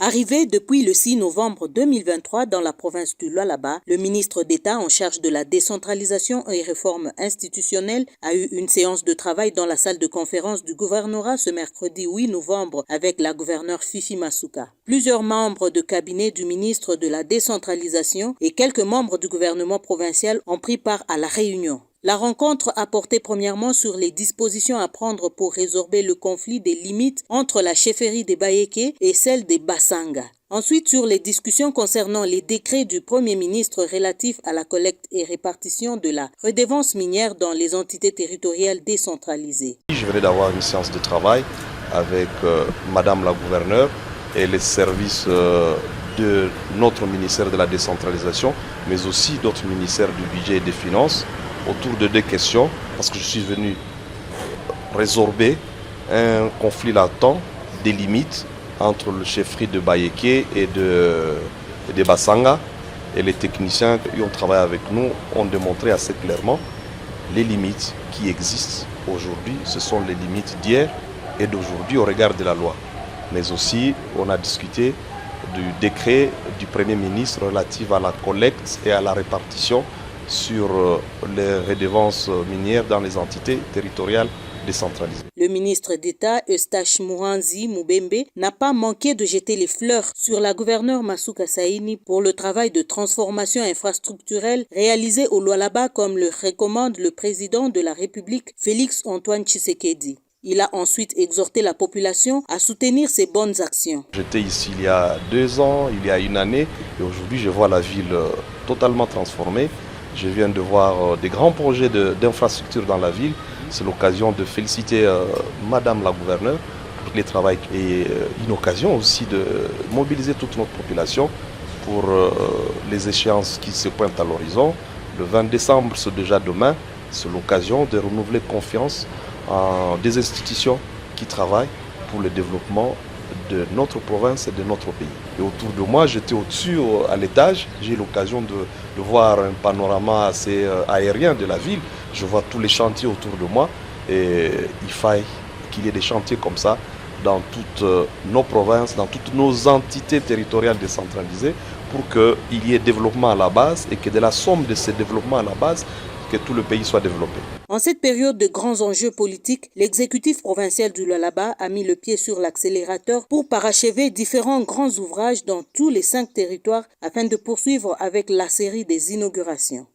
Arrivé depuis le 6 novembre 2023 dans la province du Lualaba, le ministre d'État en charge de la décentralisation et réforme institutionnelle a eu une séance de travail dans la salle de conférence du gouvernorat ce mercredi 8 novembre avec la gouverneure Fifi Masuka. Plusieurs membres de cabinet du ministre de la décentralisation et quelques membres du gouvernement provincial ont pris part à la réunion. La rencontre a porté premièrement sur les dispositions à prendre pour résorber le conflit des limites entre la chefferie des Bayéké et celle des Basanga. Ensuite, sur les discussions concernant les décrets du Premier ministre relatifs à la collecte et répartition de la redevance minière dans les entités territoriales décentralisées. Je venais d'avoir une séance de travail avec Madame la gouverneure et les services de notre ministère de la décentralisation, mais aussi d'autres ministères du budget et des finances, autour de deux questions, parce que je suis venu résorber un conflit latent des limites entre le chefferie de Bayéké et de Basanga. Et les techniciens qui ont travaillé avec nous ont démontré assez clairement les limites qui existent aujourd'hui. Ce sont les limites d'hier et d'aujourd'hui au regard de la loi. Mais aussi, on a discuté du décret du Premier ministre relatif à la collecte et à la répartition sur les redevances minières dans les entités territoriales décentralisées. Le ministre d'État Eustache Mouranzi Moubembe n'a pas manqué de jeter les fleurs sur la gouverneure Masuka Saini pour le travail de transformation infrastructurelle réalisé au Lualaba comme le recommande le président de la République Félix Antoine Tshisekedi. Il a ensuite exhorté la population à soutenir ces bonnes actions. J'étais ici il y a 2 ans, il y a une année, et aujourd'hui je vois la ville totalement transformée. Je viens de voir des grands projets d'infrastructures dans la ville. C'est l'occasion de féliciter Madame la gouverneure pour les travaux et une occasion aussi de mobiliser toute notre population pour les échéances qui se pointent à l'horizon. Le 20 décembre, c'est déjà demain. C'est l'occasion de renouveler confiance en des institutions qui travaillent pour le développement de notre province et de notre pays. Et autour de moi, j'étais au-dessus, à l'étage, j'ai eu l'occasion de voir un panorama assez aérien de la ville. Je vois tous les chantiers autour de moi et il faille qu'il y ait des chantiers comme ça dans toutes nos provinces, dans toutes nos entités territoriales décentralisées pour qu'il y ait développement à la base et que de la somme de ces développements à la base, que tout le pays soit développé. En cette période de grands enjeux politiques, l'exécutif provincial du Lualaba a mis le pied sur l'accélérateur pour parachever différents grands ouvrages dans tous les 5 territoires afin de poursuivre avec la série des inaugurations.